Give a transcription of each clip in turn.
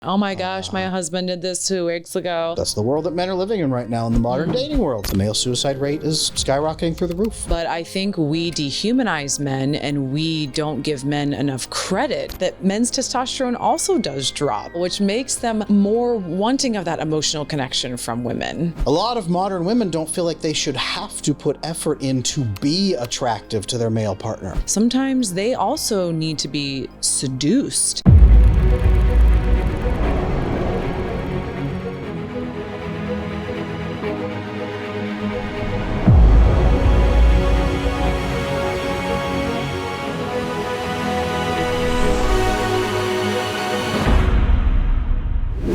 Oh my gosh, my husband did this 2 weeks ago. That's the world that men are living in right now in the modern dating world. The male suicide rate is skyrocketing through the roof. But I think we dehumanize men and we don't give men enough credit that men's testosterone also does drop, which makes them more wanting of that emotional connection from women. A lot of modern women don't feel like they should have to put effort in to be attractive to their male partner. Sometimes they also need to be seduced.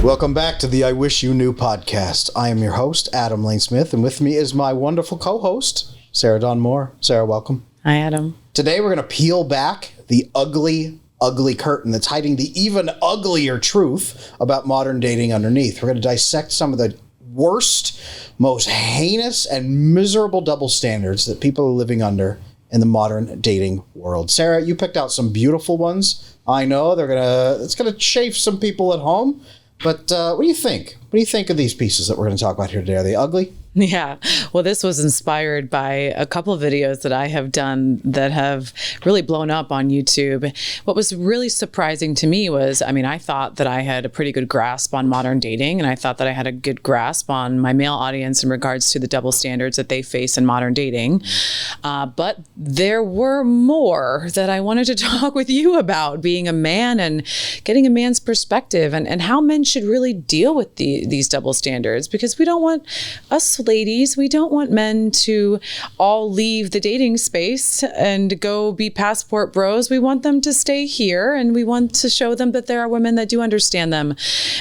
Welcome back to the I Wish You Knew podcast. I am your host, Adam Lane Smith, and with me is my wonderful co-host, Sarah Dawn Moore. Sarah, welcome. Hi, Adam. Today we're going to peel back the ugly curtain that's hiding the even uglier truth about modern dating underneath. We're going to dissect some of the worst, most heinous, and miserable double standards that people are living under in the modern dating world. Sarah, you picked out some beautiful ones. I know it's going to chafe some people at home. But what do you think? What do you think of these pieces that we're going to talk about here today? Are they ugly? Yeah. Well, this was inspired by a couple of videos that I have done that have really blown up on YouTube. What was really surprising to me was, I thought that I had a pretty good grasp on modern dating, and I thought that I had a good grasp on my male audience in regards to the double standards that they face in modern dating. But there were more that I wanted to talk with you about, being a man and getting a man's perspective and how men should really deal with these double standards, because we don't want us ladies, we don't want men to all leave the dating space and go be passport bros. We want them to stay here, and we want to show them that there are women that do understand them.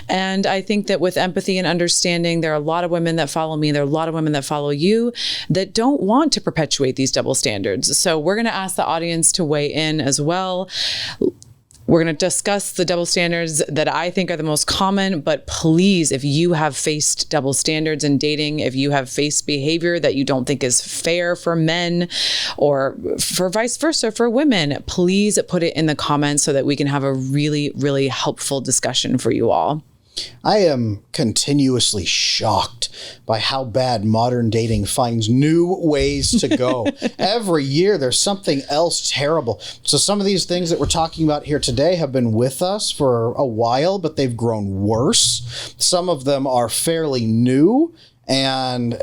And I think that with empathy and understanding, there are a lot of women that follow me, there are a lot of women that follow you that don't want to perpetuate these double standards. So we're going to ask the audience to weigh in as well. We're going to discuss the double standards that I think are the most common, but please, if you have faced double standards in dating, if you have faced behavior that you don't think is fair for men or for vice versa for women, please put it in the comments so that we can have a really, really helpful discussion for you all. I am continuously shocked by how bad modern dating finds new ways to go. Every year there's something else terrible. So some of these things that we're talking about here today have been with us for a while, but they've grown worse. Some of them are fairly new, and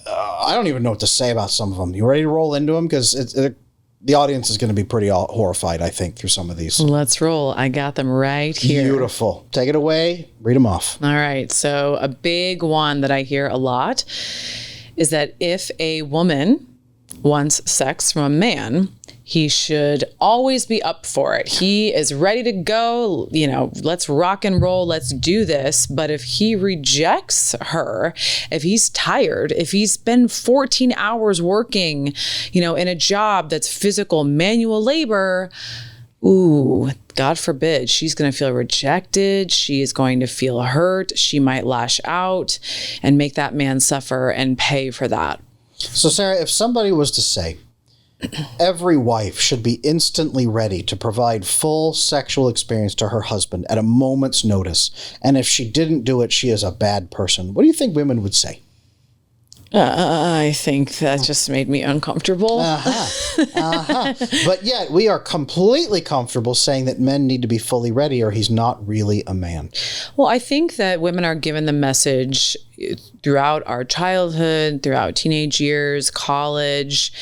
I don't even know what to say about some of them. You ready to roll into them? Because the audience is going to be pretty horrified, I think, through some of these. Let's roll. I got them right here. Beautiful. Take it away. Read them off. All right. So a big one that I hear a lot is that if a woman wants sex from a man, he should always be up for it. He is ready to go, let's rock and roll, let's do this. But if he rejects her, if he's tired, if he's been 14 hours working, in a job that's physical, manual labor, God forbid, she's going to feel rejected. She is going to feel hurt. She might lash out and make that man suffer and pay for that. So Sarah, if somebody was to say, every wife should be instantly ready to provide full sexual experience to her husband at a moment's notice, and if she didn't do it, she is a bad person, what do you think women would say? I think that just made me uncomfortable. But yet we are completely comfortable saying that men need to be fully ready or he's not really a man. Well, I think that women are given the message throughout our childhood, throughout teenage years, college,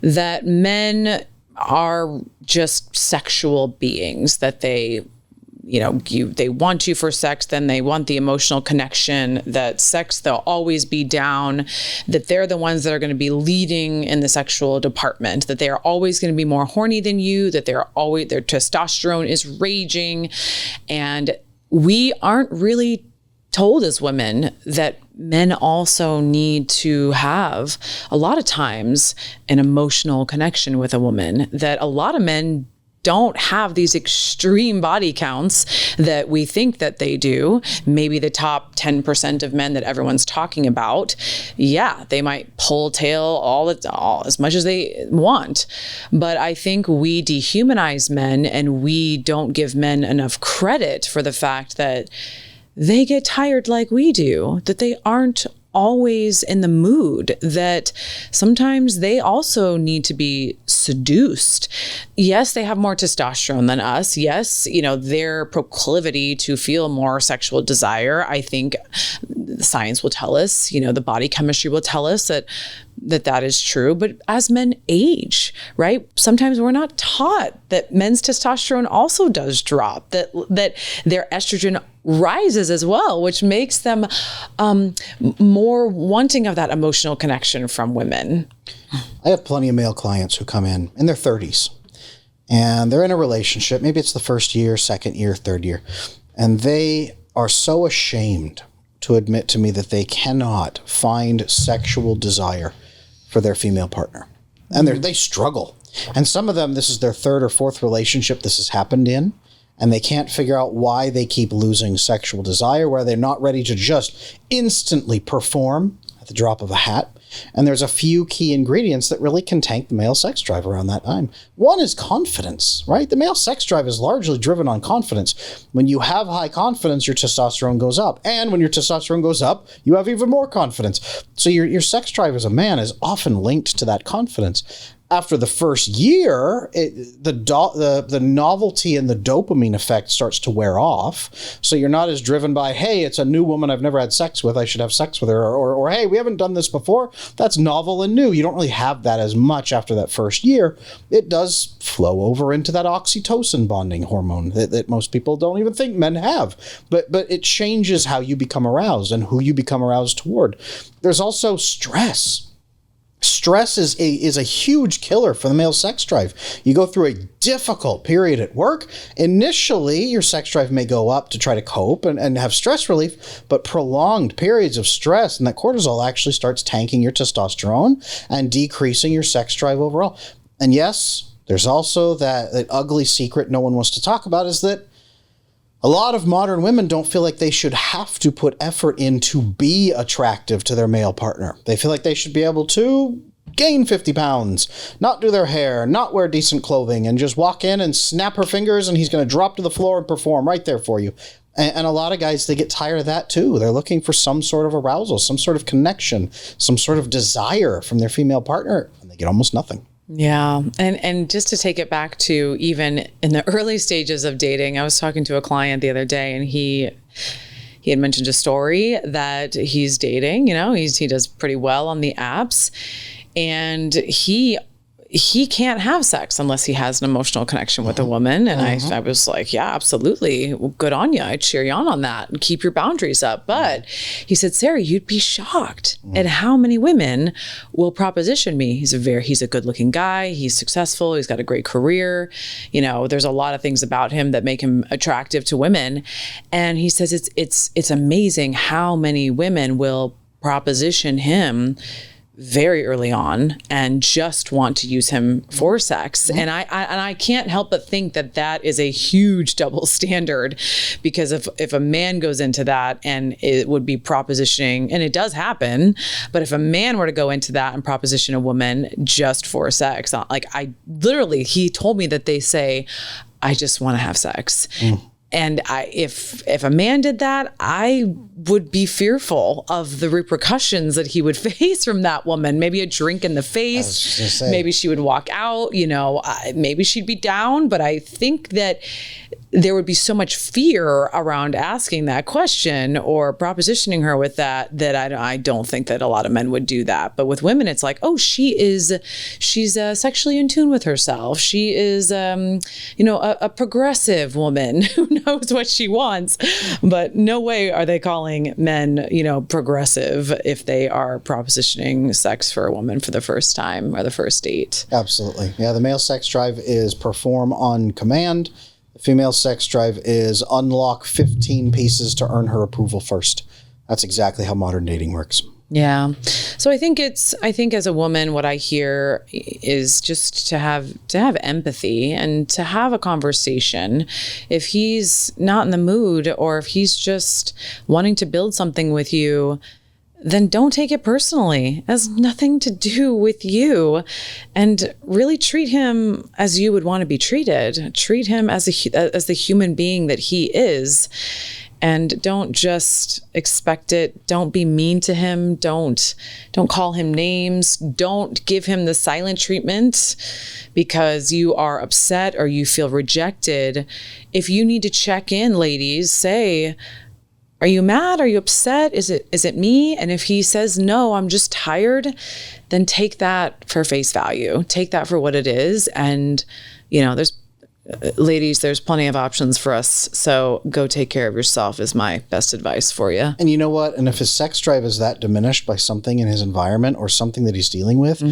that men are just sexual beings, that they want you for sex, then they want the emotional connection, that sex, they'll always be down, that they're the ones that are going to be leading in the sexual department, that they are always going to be more horny than you, that their testosterone is raging. And we aren't really told as women that men also need to have, a lot of times, an emotional connection with a woman, that a lot of men don't have these extreme body counts that we think that they do. Maybe the top 10% of men that everyone's talking about, yeah, they might pull tail all as much as they want. But I think we dehumanize men, and we don't give men enough credit for the fact that they get tired like we do, that they aren't always in the mood, that sometimes they also need to be seduced. Yes, they have more testosterone than us. Yes, their proclivity to feel more sexual desire, I think science will tell us, the body chemistry will tell us that is true. But as men age, right? Sometimes we're not taught that men's testosterone also does drop, that their estrogen rises as well, which makes them more wanting of that emotional connection from women. I have plenty of male clients who come in their 30s, and they're in a relationship. Maybe it's the first year, second year, third year, and they are so ashamed to admit to me that they cannot find sexual desire for their female partner. And they struggle. And some of them, this is their third or fourth relationship this has happened in, and they can't figure out why they keep losing sexual desire, where they're not ready to just instantly perform at the drop of a hat. And there's a few key ingredients that really can tank the male sex drive around that time. One is confidence, right? The male sex drive is largely driven on confidence. When you have high confidence, your testosterone goes up. And when your testosterone goes up, you have even more confidence. So your sex drive as a man is often linked to that confidence. After the first year, the novelty and the dopamine effect starts to wear off. So you're not as driven by, hey, it's a new woman I've never had sex with, I should have sex with her. Or hey, we haven't done this before. That's novel and new. You don't really have that as much after that first year. It does flow over into that oxytocin bonding hormone that most people don't even think men have. But it changes how you become aroused and who you become aroused toward. There's also stress. Stress is a huge killer for the male sex drive. You go through a difficult period at work. Initially, your sex drive may go up to try to cope and have stress relief, but prolonged periods of stress and that cortisol actually starts tanking your testosterone and decreasing your sex drive overall. And yes, there's also that ugly secret no one wants to talk about, is that a lot of modern women don't feel like they should have to put effort in to be attractive to their male partner. They feel like they should be able to gain 50 pounds, not do their hair, not wear decent clothing, and just walk in and snap her fingers and he's going to drop to the floor and perform right there for you. And a lot of guys, they get tired of that too. They're looking for some sort of arousal, some sort of connection, some sort of desire from their female partner, and they get almost nothing. Yeah. And just to take it back to even in the early stages of dating, I was talking to a client the other day, and he had mentioned a story that he's dating, he does pretty well on the apps, and he can't have sex unless he has an emotional connection with a woman. And I was like, yeah, absolutely. Well, good on you. I cheer you on that and keep your boundaries up. But he said, Sarah, you'd be shocked at how many women will proposition me. He's a good looking guy. He's successful. He's got a great career. There's a lot of things about him that make him attractive to women. And he says, it's amazing how many women will proposition him very early on and just want to use him for sex. And I can't help but think that is a huge double standard, because if a man goes into that and it would be propositioning, and it does happen, but if a man were to go into that and proposition a woman just for sex, he told me that they say, I just want to have sex. And if a man did that, I would be fearful of the repercussions that he would face from that woman. Maybe a drink in the face, maybe she would walk out, maybe she'd be down. But I think that there would be so much fear around asking that question or propositioning her with that I don't think that a lot of men would do that. But with women, it's like, oh, she's sexually in tune with herself. She is, a progressive woman who knows what she wants. But no way are they calling men, progressive if they are propositioning sex for a woman for the first time or the first date. Absolutely. Yeah, the male sex drive is perform on command. Female sex drive is unlock 15 pieces to earn her approval first. That's exactly how modern dating works. Yeah. So I think as a woman, what I hear is just to have empathy and to have a conversation. If he's not in the mood, or if he's just wanting to build something with you, then don't take it personally. It has nothing to do with you, and really treat him as you would want to be treated. Treat him as the human being that he is. And don't just expect it. Don't be mean to him. Don't call him names. Don't give him the silent treatment because you are upset or you feel rejected. If you need to check in, ladies, say, are you mad? Are you upset? Is it me? And if he says, no, I'm just tired, then take that for face value. Take that for what it is. And, ladies, there's plenty of options for us. So go take care of yourself is my best advice for you. And you know what? And if his sex drive is that diminished by something in his environment or something that he's dealing with,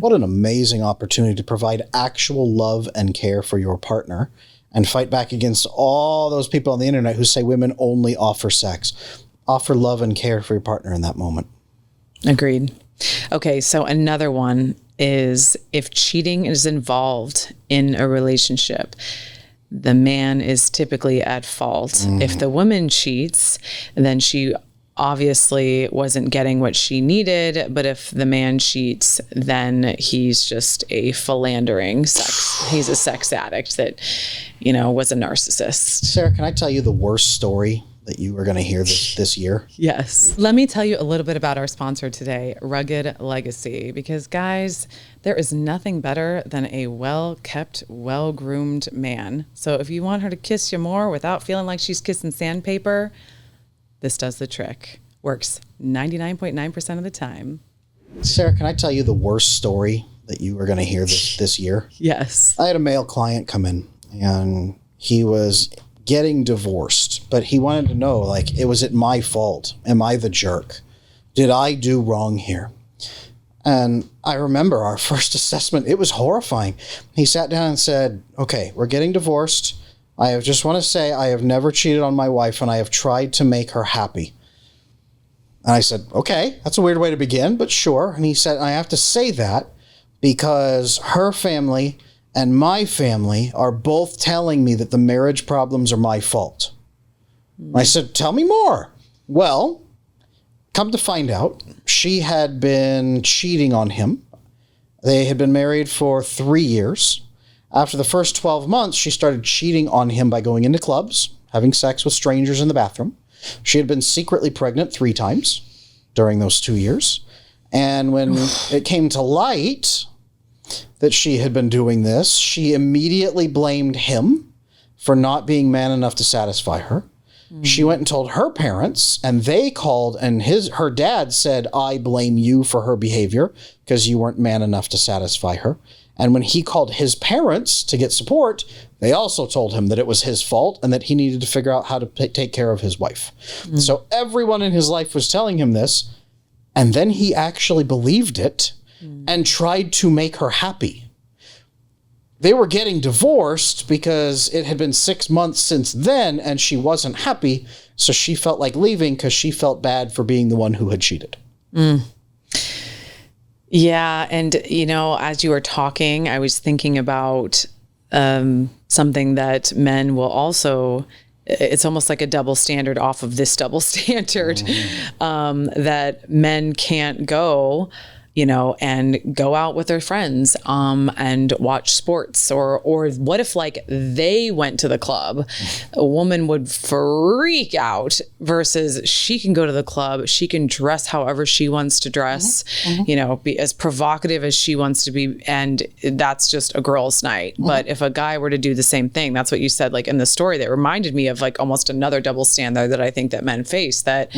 what an amazing opportunity to provide actual love and care for your partner and fight back against all those people on the internet who say women only offer sex. Offer love and care for your partner in that moment. Agreed. Okay, so another one is if cheating is involved in a relationship, the man is typically at fault. If the woman cheats, then she obviously wasn't getting what she needed. But if the man cheats, then he's just a philandering he's a sex addict that, was a narcissist. Sarah, can I tell you the worst story that you are going to hear this year? Yes. Let me tell you a little bit about our sponsor today, Rugged Legacy, because guys, there is nothing better than a well-kept, well-groomed man. So if you want her to kiss you more without feeling like she's kissing sandpaper, this does the trick. Works 99.9% of the time. Sarah, can I tell you the worst story that you are going to hear this year? Yes. I had a male client come in and he was getting divorced, but he wanted to know, was it my fault? Am I the jerk? Did I do wrong here? And I remember our first assessment, it was horrifying. He sat down and said, okay, we're getting divorced. I just want to say I have never cheated on my wife and I have tried to make her happy. And I said, okay, that's a weird way to begin, but sure. And he said, I have to say that because her family and my family are both telling me that the marriage problems are my fault. I said, tell me more. Well, come to find out, she had been cheating on him. They had been married for 3 years. After the first 12 months, she started cheating on him by going into clubs, having sex with strangers in the bathroom. She had been secretly pregnant 3 times during those 2 years. And when it came to light that she had been doing this, she immediately blamed him for not being man enough to satisfy her. She went and told her parents, and they called, and her dad said, I blame you for her behavior because you weren't man enough to satisfy her. And when he called his parents to get support, they also told him that it was his fault and that he needed to figure out how to take care of his wife. So everyone in his life was telling him this, and then he actually believed it and tried to make her happy. They were getting divorced because it had been 6 months since then and she wasn't happy. So she felt like leaving because she felt bad for being the one who had cheated. Yeah. And, as you were talking, I was thinking about something that men will also, it's almost like a double standard off of this double standard, that men can't go, and go out with their friends, and watch sports, or what if they went to the club? A woman would freak out versus she can go to the club. She can dress however she wants to dress, be as provocative as she wants to be. And that's just a girl's night. But if a guy were to do the same thing, that's what you said, in the story that reminded me of almost another double standard that I think that men face that,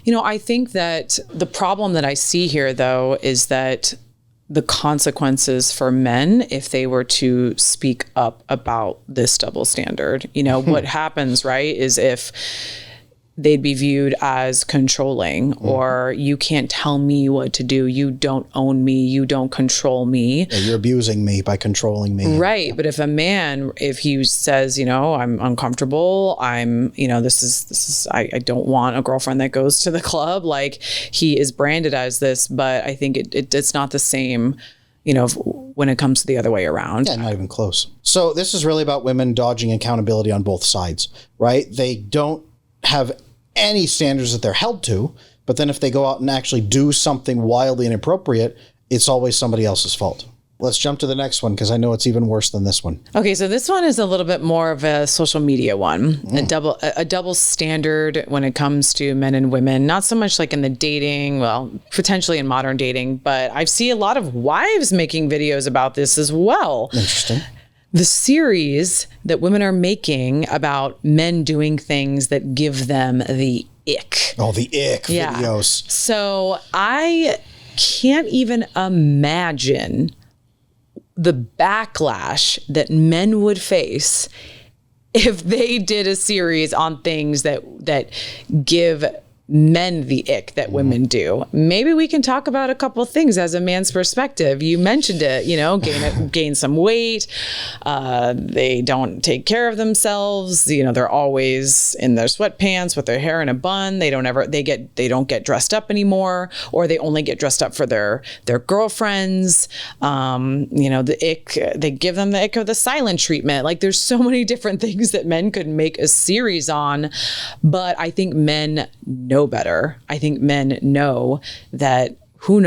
I think that the problem that I see here though, is that the consequences for men, if they were to speak up about this double standard, what happens, right, is if they'd be viewed as controlling, or you can't tell me what to do. You don't own me. You don't control me. Yeah, you're abusing me by controlling me. Right. But if a man, if he says, I'm uncomfortable, I don't want a girlfriend that goes to the club, like, he is branded as this, but I think it's not the same, when it comes to the other way around. Yeah, not even close. So this is really about women dodging accountability on both sides, right? They don't have any standards that they're held to, but then if they go out and actually do something wildly inappropriate, it's always somebody else's fault. Let's jump to the next one, because I know it's even worse than this one. Okay, so this one is a little bit more of a social media one, a double standard when it comes to men and women. Not so much like in the dating, well, potentially in modern dating, but I see a lot of wives making videos about this as well. Interesting. The series that women are making about men doing things that give them the ick. Oh, the ick videos. So I can't even imagine the backlash that men would face if they did a series on things that give men the ick that women do. Maybe we can talk about a couple of things as a man's perspective. You mentioned it, gain some weight. They don't take care of themselves. They're always in their sweatpants with their hair in a bun. They don't get dressed up anymore, or they only get dressed up for their girlfriends. The ick, they give them the ick of the silent treatment. Like, there's so many different things that men could make a series on, but I think men know better. I think men know that who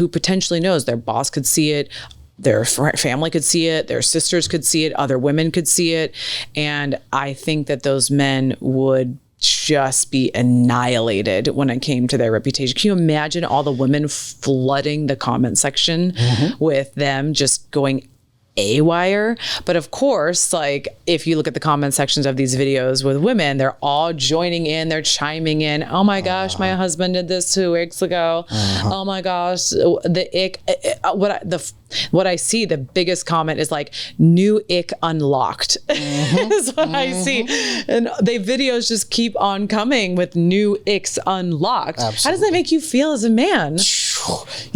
potentially knows. Their boss could see it. Their family could see it. Their sisters could see it. Other women could see it. And I think that those men would just be annihilated when it came to their reputation. Can you imagine all the women flooding the comment section with them just going haywire? But of course, like, if you look at the comment sections of these videos with women, they're all joining in, they're chiming in. Oh my gosh, my husband did this 2 weeks ago. Oh my gosh, the ick. What I see, the biggest comment is like, new ick unlocked. Is what I see. And the videos just keep on coming with new icks unlocked. Absolutely. How does that make you feel as a man?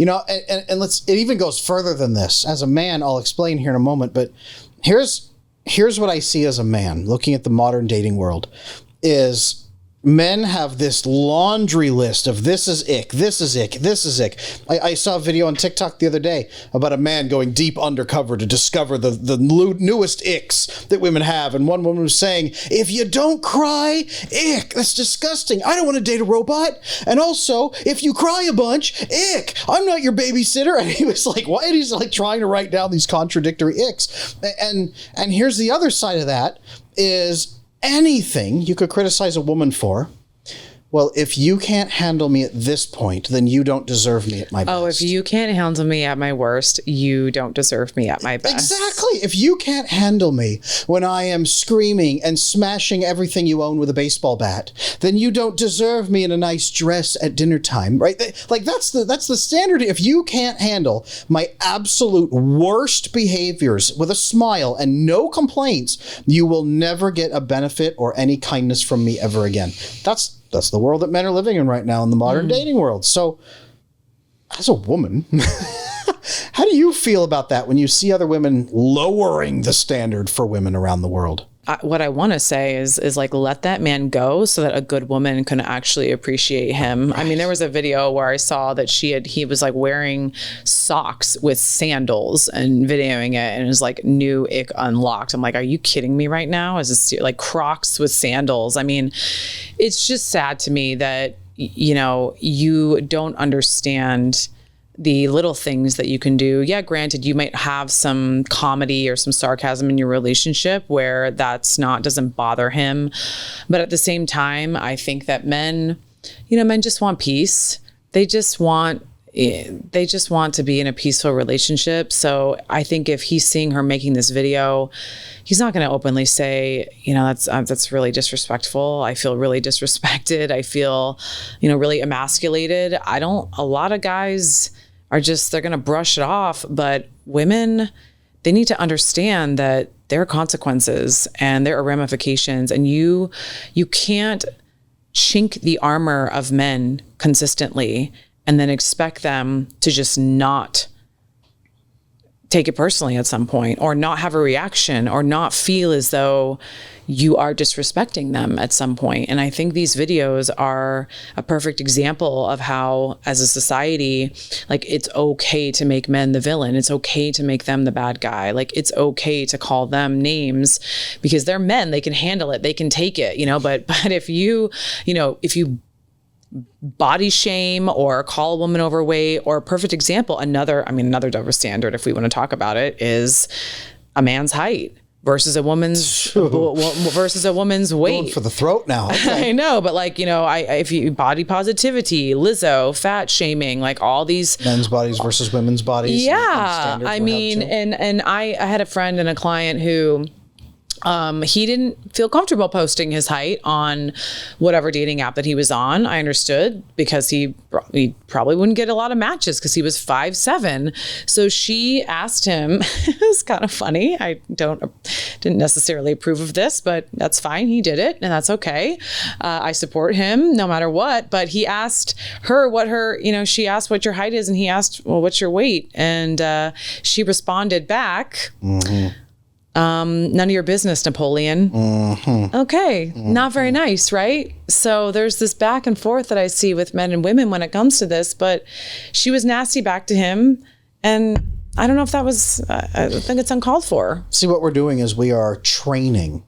And it even goes further than this. As a man, I'll explain here in a moment, but here's what I see as a man looking at the modern dating world is men have this laundry list of this is ick, this is ick, this is ick. I saw a video on TikTok the other day about a man going deep undercover to discover the newest icks that women have. And one woman was saying, if you don't cry, ick, that's disgusting. I don't want to date a robot. And also, if you cry a bunch, ick, I'm not your babysitter. And he was like, what? And he's like trying to write down these contradictory icks. And here's the other side of that is, anything you could criticize a woman for, well, if you can't handle me at this point, then you don't deserve me at my best. Oh, if you can't handle me at my worst, you don't deserve me at my best. Exactly. If you can't handle me when I am screaming and smashing everything you own with a baseball bat, then you don't deserve me in a nice dress at dinner time, right? Like, that's the standard. If you can't handle my absolute worst behaviors with a smile and no complaints, you will never get a benefit or any kindness from me ever again. That's the world that men are living in right now in the modern dating world. So, as a woman, how do you feel about that when you see other women lowering the standard for women around the world? What I want to say is like, let that man go so that a good woman can actually appreciate him. Right. I mean, there was a video where I saw that he was like wearing socks with sandals and videoing it, and it was like, new ick unlocked. I'm like, are you kidding me right now? Is this like Crocs with sandals? I mean, it's just sad to me that, you don't understand the little things that you can do. Yeah, granted, you might have some comedy or some sarcasm in your relationship where doesn't bother him. But at the same time, I think that men just want peace. They just want to be in a peaceful relationship. So I think if he's seeing her making this video, he's not going to openly say, that's really disrespectful. I feel really disrespected. I feel, really emasculated. A lot of guys are they're going to brush it off, but women, they need to understand that there are consequences and there are ramifications, and you can't chink the armor of men consistently and then expect them to just not take it personally at some point, or not have a reaction, or not feel as though you are disrespecting them at some point. And I think these videos are a perfect example of how, as a society, like, it's okay to make men the villain. It's okay to make them the bad guy. Like, it's okay to call them names because they're men. They can handle it. They can take it, but if you body shame or call a woman overweight, or a perfect example, another double standard, if we want to talk about it, is a man's height versus a woman's weight. Going for the throat now. Okay. I know, but if you body positivity, Lizzo, fat shaming, like all these men's bodies versus women's bodies. Yeah. And I had a friend and a client who, he didn't feel comfortable posting his height on whatever dating app that he was on. I understood, because he probably wouldn't get a lot of matches because he was 5'7". So she asked him, it was kind of funny. I didn't necessarily approve of this, but that's fine. He did it, and that's okay. I support him no matter what. But he asked her she asked what your height is, and he asked, well, what's your weight? And she responded back, none of your business, Napoleon. Okay. Not very nice, right? So there's this back and forth that I see with men and women when it comes to this, but she was nasty back to him. And I don't know if that was, I think it's uncalled for. See, what we're doing is we are training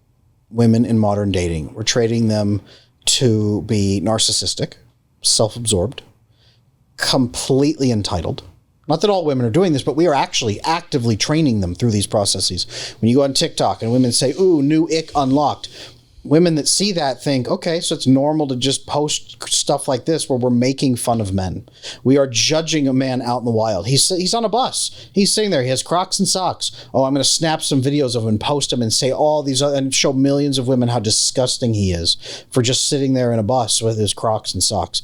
women in modern dating. We're training them to be narcissistic, self-absorbed, completely entitled. Not that all women are doing this, but we are actually actively training them through these processes. When you go on TikTok and women say, ooh, new ick unlocked, women that see that think, okay, so it's normal to just post stuff like this where we're making fun of men. We are judging a man out in the wild. He's on a bus. He's sitting there. He has Crocs and socks. Oh, I'm going to snap some videos of him and post them and say all these other, and show millions of women how disgusting he is for just sitting there in a bus with his Crocs and socks.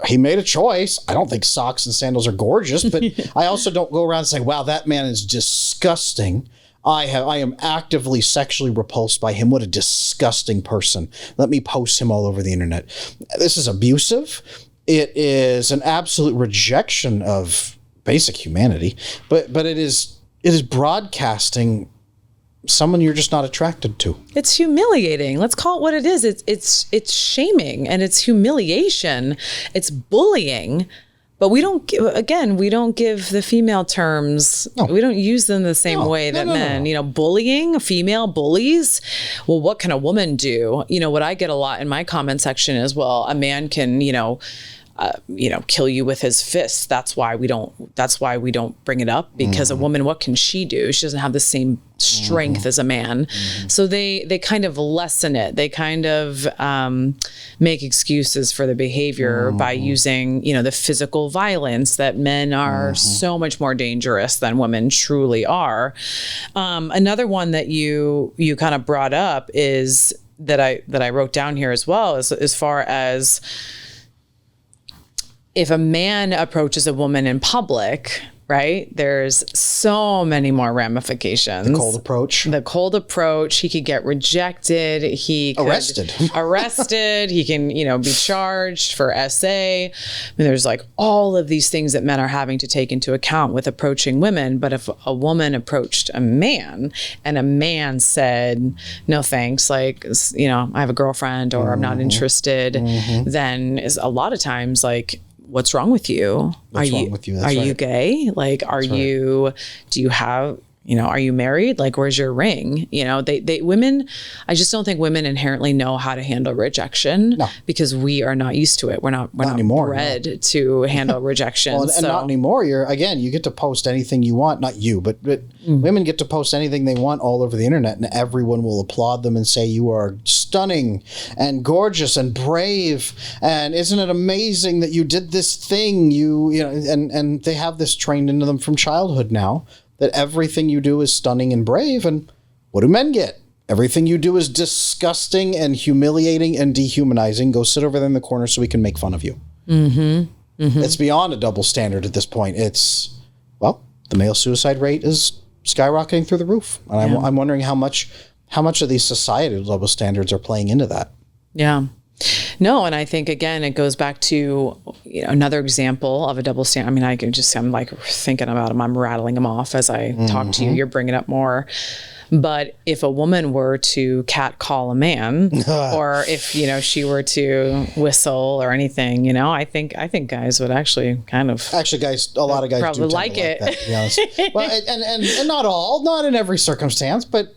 He made a choice. I don't think socks and sandals are gorgeous, but I also don't go around saying, wow, that man is disgusting. I am actively sexually repulsed by him. What a disgusting person. Let me post him all over the internet. This is abusive. It is an absolute rejection of basic humanity, but it is broadcasting someone you're just not attracted to. It's humiliating. Let's call it what it is. It's shaming, and it's humiliation. It's bullying. But we don't give the female terms. No. We don't use them the same way that men. No. Bullying, female bullies. Well, what can a woman do? What I get a lot in my comment section is, well, a man can, kill you with his fists. That's why we don't bring it up, because a woman, what can she do? She doesn't have the same strength as a man. So they kind of lessen it. They kind of make excuses for the behavior by using, the physical violence, that men are so much more dangerous than women truly are. Another one that you kind of brought up is that I wrote down here as well, as far as, if a man approaches a woman in public, right, there's so many more ramifications. The cold approach. He could get rejected. He could arrested. He can, be charged for SA. I mean, there's like all of these things that men are having to take into account with approaching women. But if a woman approached a man and a man said, no thanks, like, I have a girlfriend, or I'm not interested, then is a lot of times like, what's wrong with you? What's wrong with you? That's are right. you gay? Like, do you have, are you married? Like, where's your ring? Women, I just don't think women inherently know how to handle rejection because we are not used to it. We're not bred to handle rejection. And not anymore. You get to post anything you want, not you, but women get to post anything they want all over the internet, and everyone will applaud them and say, you are stunning and gorgeous and brave. And isn't it amazing that you did this thing? And they have this trained into them from childhood now, that everything you do is stunning and brave. And what do men get? Everything you do is disgusting and humiliating and dehumanizing. Go sit over there in the corner so we can make fun of you. It's beyond a double standard at this point. It's, the male suicide rate is skyrocketing through the roof. And I'm wondering how much of these societal double standards are playing into that. Yeah. No, and I think again it goes back to another example of a double standard. I mean, I'm like thinking about them. I'm rattling them off as I talk to you. You're bringing up more. But if a woman were to catcall a man, or if she were to whistle or anything, I think guys would actually kind of guys, a lot of guys probably do like it. That, to be honest. Well, and not in every circumstance, but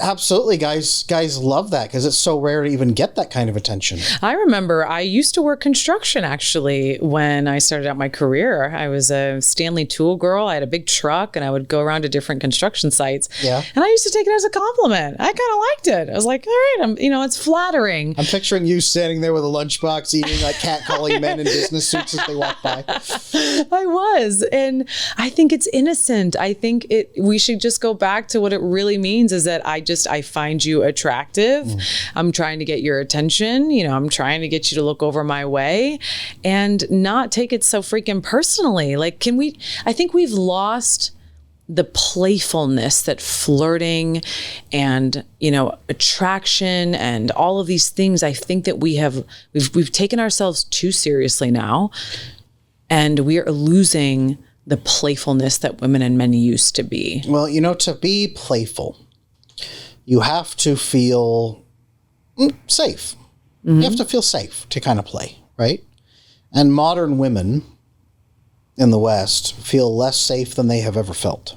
absolutely, guys love that because it's so rare to even get that kind of attention. I remember I used to work construction, actually, when I started out my career. I was a Stanley tool girl. I had a big truck, and I would go around to different construction sites. Yeah. And I used to take it as a compliment. I kind of liked it. I was like, all right, it's flattering. I'm picturing you standing there with a lunchbox eating, like catcalling men in business suits as they walk by. I was. And I think it's innocent. I think we should just go back to what it really means is that I find you attractive. I'm trying to get your attention. I'm trying to get you to look over my way and not take it so freaking personally. Like, I think we've lost the playfulness that flirting and, attraction and all of these things. I think that we've taken ourselves too seriously now, and we are losing the playfulness that women and men used to be. Well, to be playful, you have to feel safe. You have to feel safe to kind of play, right? And modern women in the West feel less safe than they have ever felt,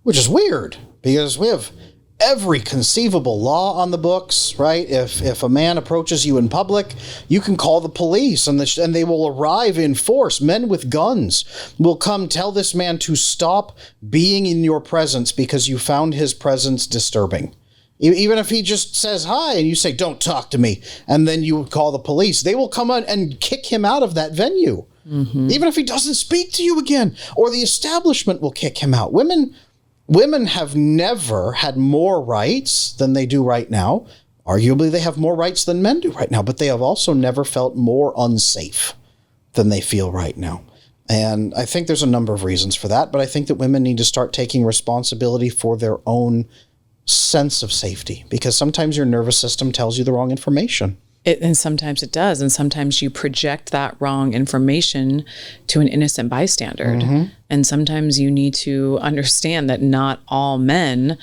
which is weird because we have every conceivable law on the books, right? If a man approaches you in public, you can call the police and they will arrive in force. Men with guns will come tell this man to stop being in your presence because you found his presence disturbing. Even if he just says hi and you say, don't talk to me, and then you call the police, they will come out and kick him out of that venue. Even if he doesn't speak to you again, or the establishment will kick him out. Women have never had more rights than they do right now. Arguably, they have more rights than men do right now, but they have also never felt more unsafe than they feel right now. And I think there's a number of reasons for that, but I think that women need to start taking responsibility for their own sense of safety, because sometimes your nervous system tells you the wrong information. And sometimes it does. And sometimes you project that wrong information to an innocent bystander. And sometimes you need to understand that not all men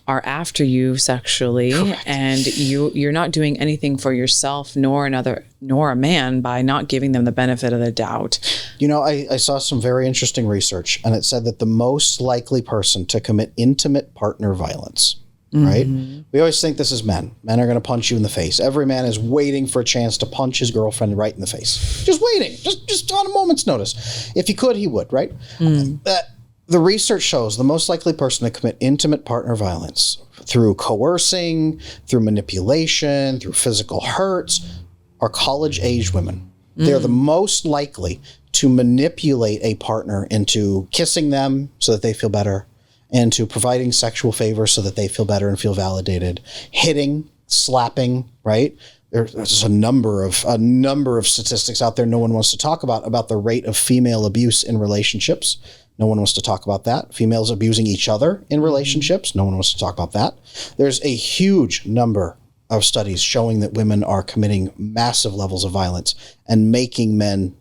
are after you sexually. Correct. And you're not doing anything for yourself nor a man by not giving them the benefit of the doubt. I saw some very interesting research, and it said that the most likely person to commit intimate partner violence, right? We always think this is men. Men are going to punch you in the face. Every man is waiting for a chance to punch his girlfriend right in the face. Just waiting, just on a moment's notice. If he could, he would, right? The research shows the most likely person to commit intimate partner violence through coercing, through manipulation, through physical hurts are college-aged women. They're the most likely to manipulate a partner into kissing them so that they feel better, and to providing sexual favors so that they feel better and feel validated, hitting, slapping, right? There's a number of statistics out there no one wants to talk about the rate of female abuse in relationships. No one wants to talk about that. Females abusing each other in relationships. No one wants to talk about that. There's a huge number of studies showing that women are committing massive levels of violence and making men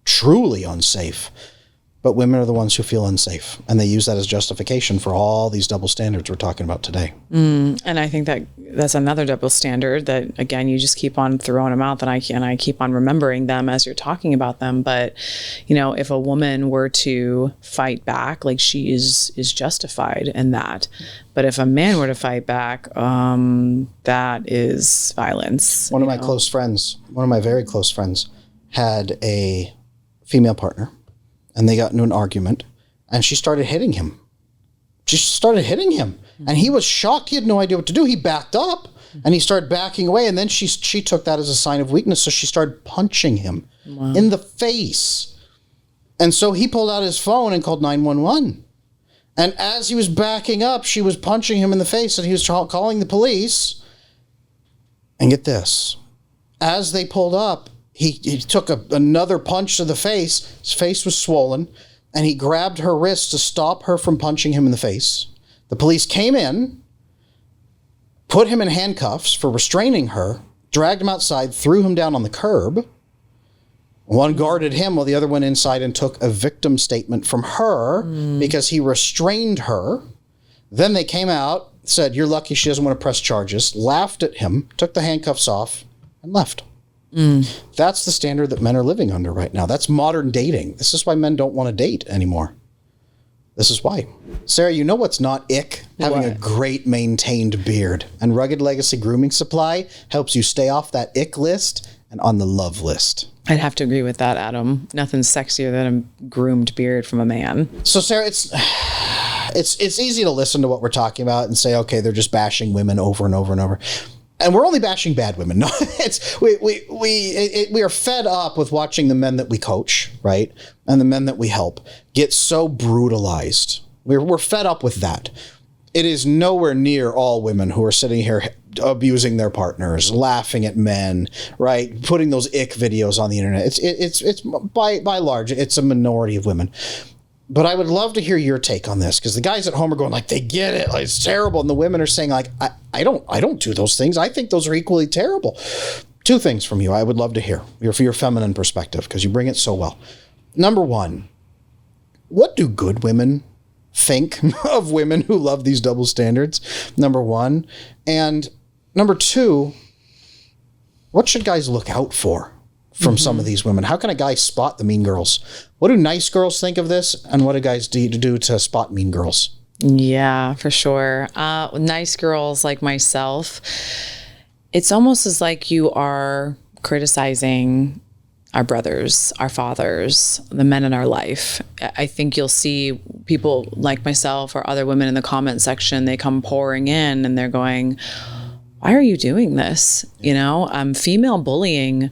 truly unsafe. But women are the ones who feel unsafe, and they use that as justification for all these double standards we're talking about today. And I think that's another double standard that, again, you just keep on throwing them out, and I keep on remembering them as you're talking about them. But, if a woman were to fight back, like, she is justified in that. But if a man were to fight back, that is violence. One of my very close friends, had a female partner, and they got into an argument, and she started hitting him. And he was shocked. He had no idea what to do. He backed up, and he started backing away, and then she took that as a sign of weakness, so she started punching him in the face. And so he pulled out his phone and called 911. And as he was backing up, she was punching him in the face, and he was calling the police. And get this. As they pulled up, he took another punch to the face. His face was swollen, and he grabbed her wrist to stop her from punching him in the face. The police came in, put him in handcuffs for restraining her, dragged him outside, threw him down on the curb. One guarded him while the other went inside and took a victim statement from her because he restrained her. Then they came out, said, "You're lucky she doesn't want to press charges," laughed at him, took the handcuffs off, and left. That's the standard that men are living under right now. That's modern dating. This is why men don't want to date anymore. This is why. Sarah, you know what's not ick? Having a great maintained beard. And Rugged Legacy Grooming Supply helps you stay off that ick list and on the love list. I'd have to agree with that, Adam. Nothing's sexier than a groomed beard from a man. So, Sarah, it's easy to listen to what we're talking about and say, okay, they're just bashing women over and over and over. And we're only bashing bad women. No, we are fed up with watching the men that we coach, right? And the men that we help get so brutalized. We're fed up with that. It is nowhere near all women who are sitting here abusing their partners, laughing at men, right? Putting those ick videos on the internet. It's by large, it's a minority of women. But I would love to hear your take on this, because the guys at home are going like, they get it, like, it's terrible. And the women are saying like, I don't do those things. I think those are equally terrible. Two things from you I would love to hear for your feminine perspective, because you bring it so well. Number one, what do good women think of women who love these double standards? Number one. And number two, what should guys look out for from some of these women? How can a guy spot the mean girls? What do nice girls think of this? And what do guys need to do to spot mean girls? Yeah, for sure. Nice girls like myself, it's almost as like you are criticizing our brothers, our fathers, the men in our life. I think you'll see people like myself or other women in the comment section, they come pouring in and they're going, why are you doing this? You know, female bullying,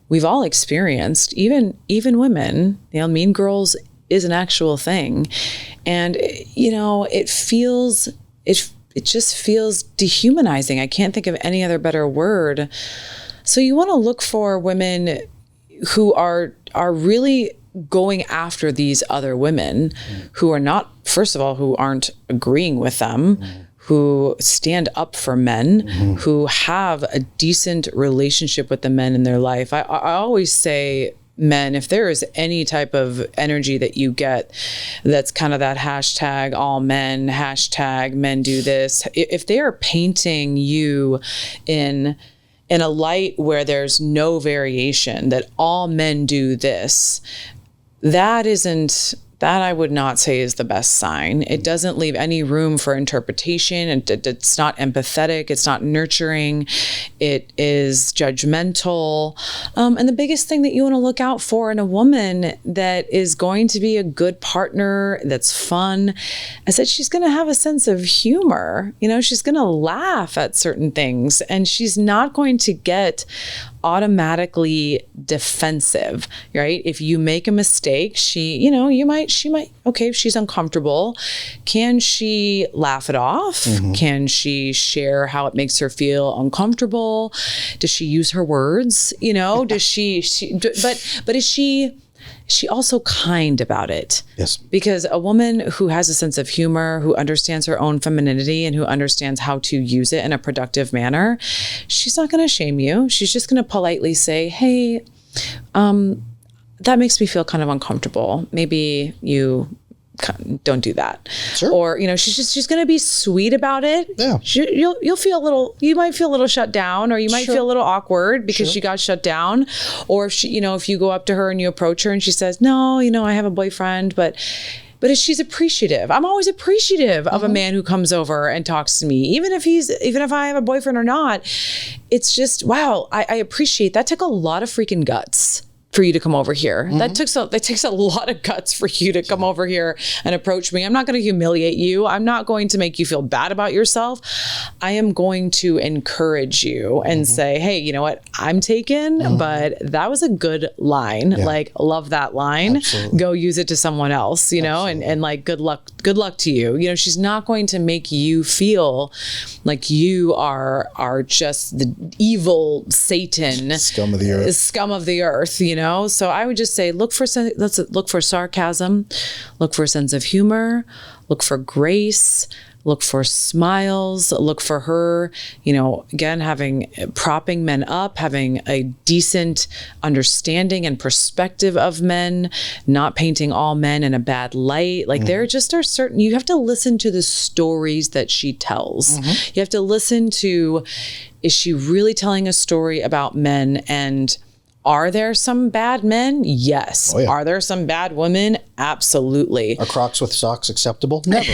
we've all experienced, even women. You know, mean girls is an actual thing. And, you know, it just feels dehumanizing. I can't think of any other better word. So you want to look for women who are really going after these other women who are not, first of all, who aren't agreeing with them, who stand up for men, who have a decent relationship with the men in their life. I always say, men, if there is any type of energy that you get that's kind of that hashtag all men, hashtag men do this, if they are painting you in a light where there's no variation, that all men do this, that I would not say is the best sign. It doesn't leave any room for interpretation, and it's not empathetic, it's not nurturing, it is judgmental. And the biggest thing that you want to look out for in a woman that is going to be a good partner, that's fun, is that she's going to have a sense of humor. You know, she's going to laugh at certain things, and she's not going to get automatically defensive, right? If you make a mistake, she might, okay, if she's uncomfortable, can she laugh it off? Can she share how it makes her feel uncomfortable? Does she use her words? You know, does but is she also kind about it? Yes. Because a woman who has a sense of humor, who understands her own femininity and who understands how to use it in a productive manner, she's not going to shame you. She's just going to politely say, hey, that makes me feel kind of uncomfortable. Maybe you don't do that. Sure. Or, you know, she's going to be sweet about it. Yeah. You might feel a little shut down, or you might Sure. feel a little awkward because Sure. she got shut down. Or if if you go up to her and you approach her and she says, no, I have a boyfriend, but she's appreciative. I'm always appreciative of a man who comes over and talks to me, even if I have a boyfriend or not. It's just, wow, I appreciate that. Took a lot of freaking guts for you to come over here. That takes a lot of guts for you to come over here and approach me. I'm not going to humiliate you. I'm not going to make you feel bad about yourself. I am going to encourage you and say, hey, you know what? I'm taken, but that was a good line. Yeah. Like, love that line. Absolutely. Go use it to someone else, and like, good luck to you. You know, she's not going to make you feel like you are just the evil Satan, Scum of the earth. So I would just say, let's look for sarcasm, look for a sense of humor, look for grace, look for smiles, look for her, again, propping men up, having a decent understanding and perspective of men, not painting all men in a bad light. Like there just are certain, you have to listen to the stories that she tells. You have to listen to, is she really telling a story about men? And are there some bad men? Yes. Oh, yeah. Are there some bad women? Absolutely. Are Crocs with socks acceptable? Never.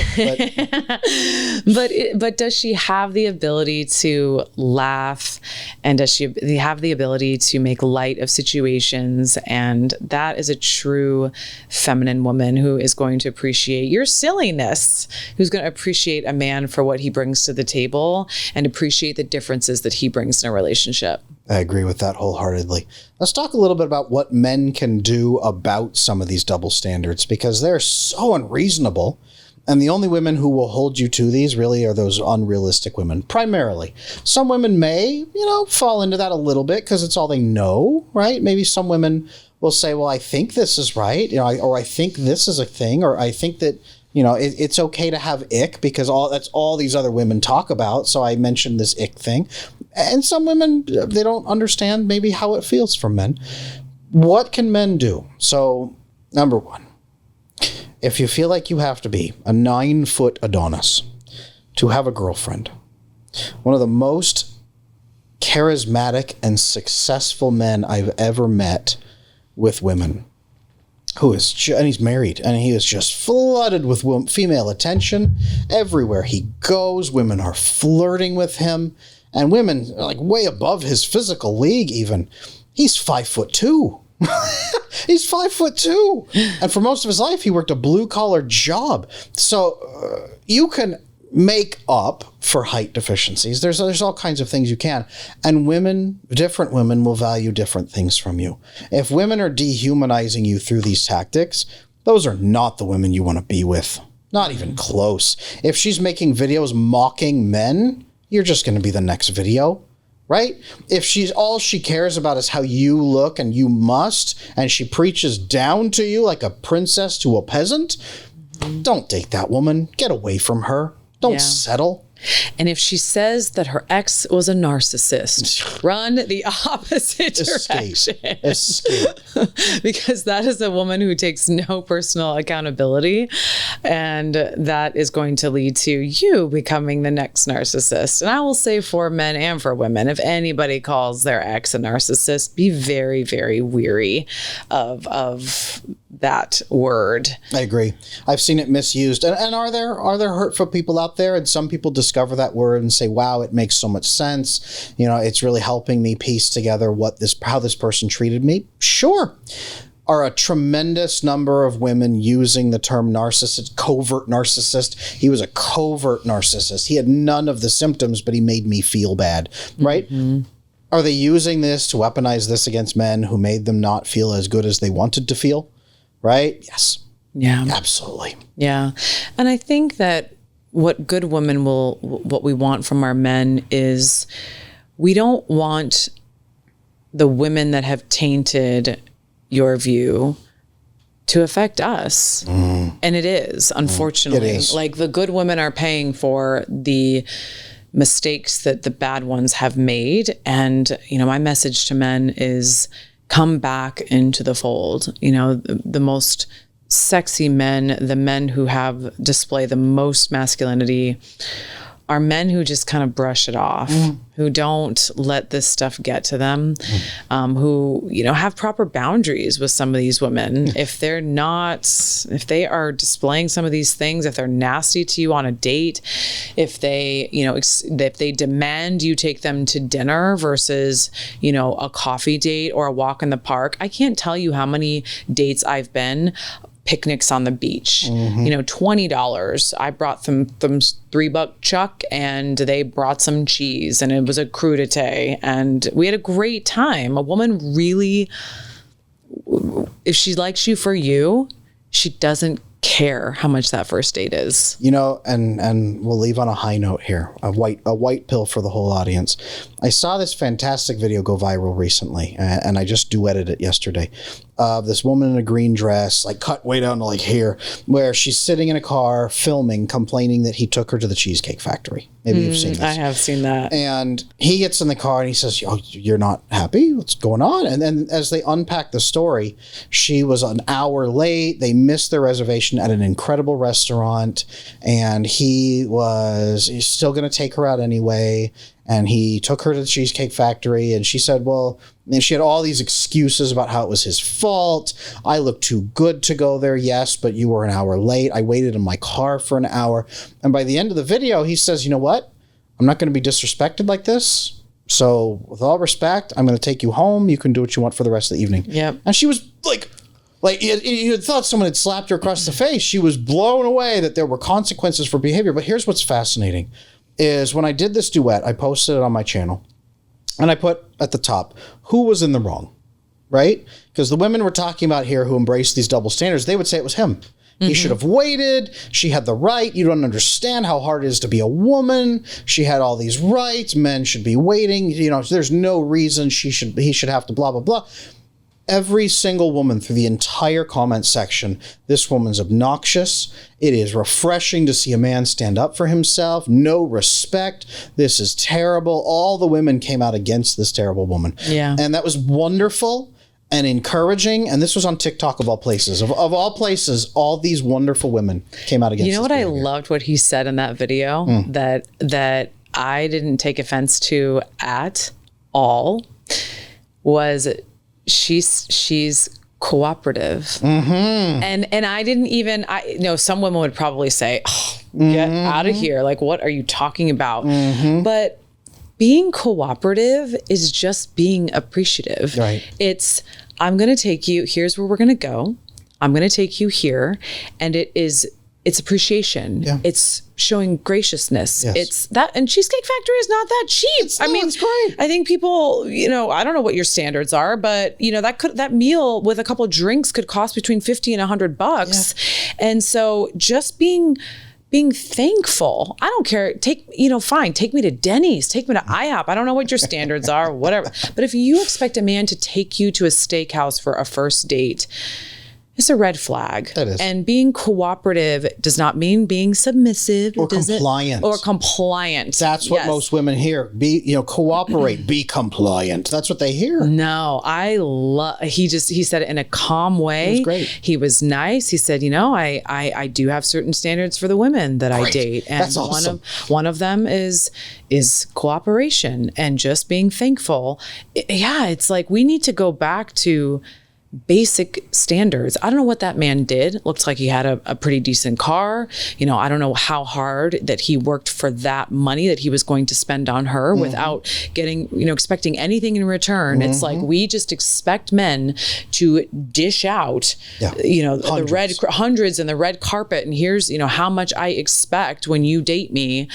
But does she have the ability to laugh, and does she have the ability to make light of situations? And that is a true feminine woman who is going to appreciate your silliness, who's going to appreciate a man for what he brings to the table and appreciate the differences that he brings in a relationship. I agree with that wholeheartedly. Let's talk a little bit about what men can do about some of these double standards, because they're so unreasonable. And the only women who will hold you to these really are those unrealistic women, primarily. Some women may, fall into that a little bit because it's all they know, right? Maybe some women will say, well, I think this is right, or I think this is a thing, or I think that, it's okay to have ick because that's all these other women talk about. So I mentioned this ick thing. And some women, they don't understand maybe how it feels for men. What can men do? So, number one, if you feel like you have to be a 9-foot Adonis to have a girlfriend, one of the most charismatic and successful men I've ever met with women, and he's married, and he is just flooded with female attention. Everywhere he goes, women are flirting with him, and women are like way above his physical league even. He's 5'2". He's 5'2". And for most of his life, he worked a blue-collar job. So you can make up for height deficiencies. There's all kinds of things you can. And different women will value different things from you. If women are dehumanizing you through these tactics, those are not the women you want to be with. Not even close. If she's making videos mocking men, you're just going to be the next video, right? If all she cares about is how you look and you must, and she preaches down to you like a princess to a peasant, don't date that woman. Get away from her. Don't settle. And if she says that her ex was a narcissist, run the opposite direction. Escape. Because that is a woman who takes no personal accountability. And that is going to lead to you becoming the next narcissist. And I will say for men and for women, if anybody calls their ex a narcissist, be very, very weary of that word. I agree. I've seen it misused. And are there hurtful people out there? And some people discover that word and say, wow, it makes so much sense. It's really helping me piece together how this person treated me. Sure. Are a tremendous number of women using the term narcissist, covert narcissist. He was a covert narcissist. He had none of the symptoms, but he made me feel bad, right? Mm-hmm. Are they using this to weaponize this against men who made them not feel as good as they wanted to feel? Right? Yes. Yeah. Absolutely. Yeah. And I think that what we want from our men is we don't want the women that have tainted your view to affect us. And it is, unfortunately. It is. Like the good women are paying for the mistakes that the bad ones have made. And, my message to men is come back into the fold. The most sexy men, the men who display the most masculinity, are men who just kind of brush it off, who don't let this stuff get to them, who, have proper boundaries with some of these women. If they are displaying some of these things, if they're nasty to you on a date, if they, if they demand you take them to dinner versus, a coffee date or a walk in the park. I can't tell you how many dates I've been picnics on the beach, $20. I brought them $3 chuck and they brought some cheese and it was a crudité and we had a great time. A woman really, if she likes you for you, she doesn't care how much that first date is. And we'll leave on a high note here, a white pill for the whole audience. I saw this fantastic video go viral recently, and I just duetted it yesterday. This woman in a green dress, like cut way down to like here, where she's sitting in a car filming, complaining that he took her to the Cheesecake Factory. Maybe you've seen this. I have seen that. And he gets in the car and he says, "Oh, you're not happy? What's going on?" And then as they unpack the story, she was an hour late. They missed their reservation at an incredible restaurant, and he's still going to take her out anyway. And he took her to the Cheesecake Factory, and she said, well, and she had all these excuses about how it was his fault. I looked too good to go there, yes, but you were an hour late. I waited in my car for an hour. And by the end of the video, he says, you know what? I'm not going to be disrespected like this. So with all respect, I'm going to take you home. You can do what you want for the rest of the evening. Yep. And she was like you had thought someone had slapped her across the face. She was blown away that there were consequences for behavior. But here's what's fascinating. Is when I did this duet, I posted it on my channel, and I put at the top, who was in the wrong, right? Because the women we're talking about here who embrace these double standards, they would say it was him. He should have waited. She had the right. You don't understand how hard it is to be a woman. She had all these rights. Men should be waiting. You know, there's no reason he should have to blah, blah, blah. Every single woman through the entire comment section, this woman's obnoxious. It is refreshing to see a man stand up for himself. No respect. This is terrible. All the women came out against this terrible woman. Yeah. And that was wonderful and encouraging. And this was on TikTok of all places. Of all places, all these wonderful women came out against this. You know what I behavior. Loved what he said in that video that I didn't take offense to at all was she's cooperative. And I didn't even, some women would probably say, oh, get out of here. Like, what are you talking about? But being cooperative is just being appreciative. Right. It's, I'm going to take you, here's where we're going to go. I'm going to take you here. And it's appreciation. Yeah. It's showing graciousness. Yes. It's that, and Cheesecake Factory is not that cheap. It's great. I think people, I don't know what your standards are, but that meal with a couple of drinks could cost between $50 and $100. Yeah. And so just being thankful. I don't care. Fine. Take me to Denny's. Take me to IHOP. I don't know what your standards are, whatever. But if you expect a man to take you to a steakhouse for a first date, it's a red flag. That is. And being cooperative does not mean being submissive. Or compliant. Or compliant. That's what most women hear. Cooperate, be compliant. That's what they hear. No, he said it in a calm way. It was great. He was nice. He said, I do have certain standards for the women that I date. And that's awesome. one of them is cooperation and just being thankful. It's like we need to go back to basic standards. I don't know what that man did. Looks like he had a pretty decent car. I don't know how hard that he worked for that money that he was going to spend on her without getting, expecting anything in return. It's like we just expect men to dish out, the hundreds and the red carpet. And here's, how much I expect when you date me,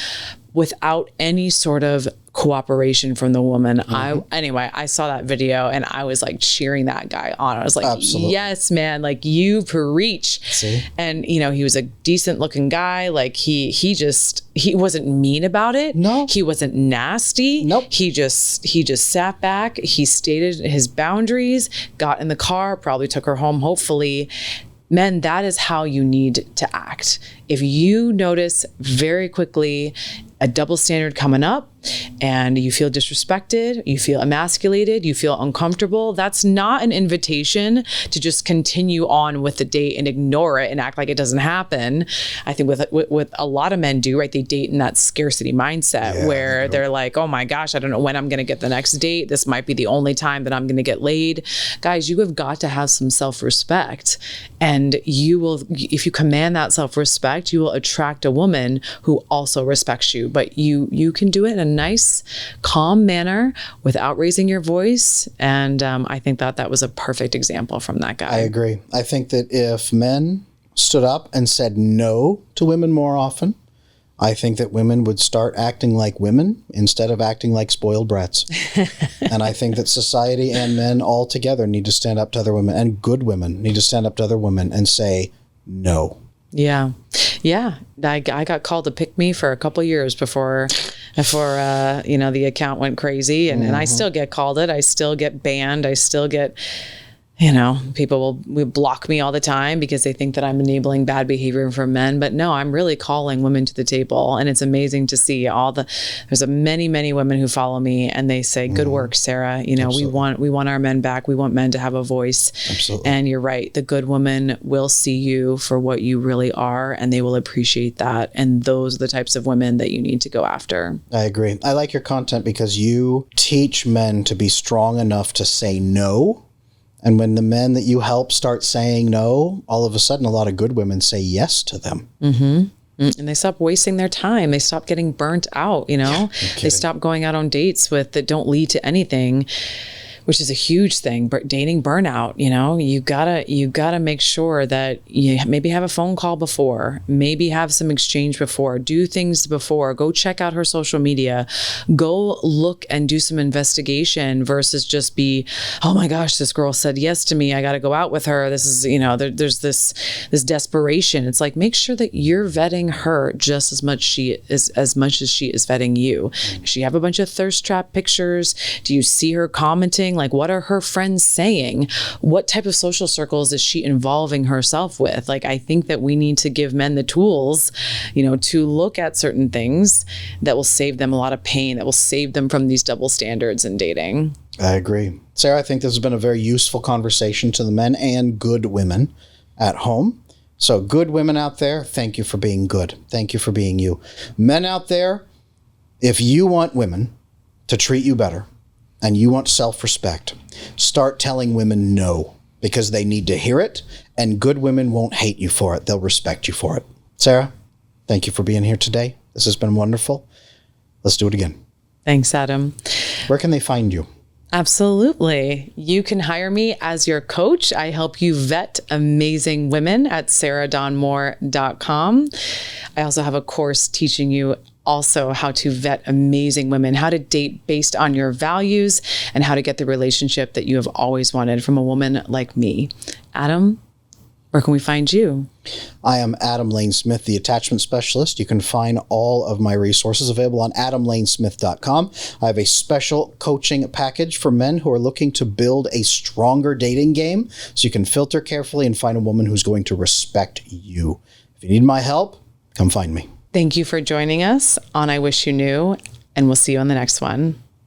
without any sort of cooperation from the woman. I saw that video and I was like cheering that guy on. I was like, absolutely. Yes, man, like you preach. See? And he was a decent looking guy. Like he wasn't mean about it. No. He wasn't nasty. Nope. He just sat back. He stated his boundaries, got in the car, probably took her home, hopefully. Men, that is how you need to act. If you notice very quickly a double standard coming up and you feel disrespected, you feel emasculated, you feel uncomfortable, that's not an invitation to just continue on with the date and ignore it and act like it doesn't happen. I think with a lot of men do, right? They date in that scarcity mindset where they're like, oh my gosh, I don't know when I'm going to get the next date. This might be the only time that I'm going to get laid. Guys, you have got to have some self-respect, and you will, if you command that self-respect, you will attract a woman who also respects you. But you can do it in a nice, calm manner without raising your voice. And I think that was a perfect example from that guy. I agree. I think that if men stood up and said no to women more often, I think that women would start acting like women instead of acting like spoiled brats. And I think that society and men all together need to stand up to other women, and good women need to stand up to other women and say no. Yeah. Yeah, I got called to pick me for a couple of years before the account went crazy, and I still get called it. I still get banned. I still get, people will block me all the time because they think that I'm enabling bad behavior for men. But no, I'm really calling women to the table. And it's amazing to see there's many, many women who follow me and they say, good work, Sarah. We want our men back. We want men to have a voice. Absolutely. And you're right. The good women will see you for what you really are, and they will appreciate that. And those are the types of women that you need to go after. I agree. I like your content because you teach men to be strong enough to say no. And when the men that you help start saying no, all of a sudden, a lot of good women say yes to them. Mm-hmm. And they stop wasting their time. They stop getting burnt out, They stop going out on dates that don't lead to anything, which is a huge thing. But dating burnout, you gotta make sure that you maybe have a phone call before, maybe have some exchange before, do things before, go check out her social media, go look and do some investigation versus just be, oh my gosh, this girl said yes to me, I got to go out with her. This is, there's this desperation. It's like, make sure that you're vetting her just as much as she is vetting you. Does she have a bunch of thirst trap pictures? Do you see her commenting? Like, what are her friends saying? What type of social circles is she involving herself with? Like, I think that we need to give men the tools, to look at certain things that will save them a lot of pain, that will save them from these double standards in dating. I agree. Sarah, I think this has been a very useful conversation to the men and good women at home. So good women out there, thank you for being good. Thank you for being you. Men out there, if you want women to treat you better, and you want self-respect, start telling women no, because they need to hear it, and good women won't hate you for it. They'll respect you for it. Sarah, thank you for being here today. This has been wonderful. Let's do it again. Thanks, Adam. Where can they find you? Absolutely. You can hire me as your coach. I help you vet amazing women at sarahdawnmoore.com. I also have a course teaching you also how to vet amazing women, how to date based on your values, and how to get the relationship that you have always wanted from a woman like me. Adam, where can we find you? I am Adam Lane Smith, the attachment specialist. You can find all of my resources available on adamlanesmith.com. I have a special coaching package for men who are looking to build a stronger dating game, so you can filter carefully and find a woman who's going to respect you. If you need my help, come find me. Thank you for joining us on I Wish You Knew, and we'll see you on the next one.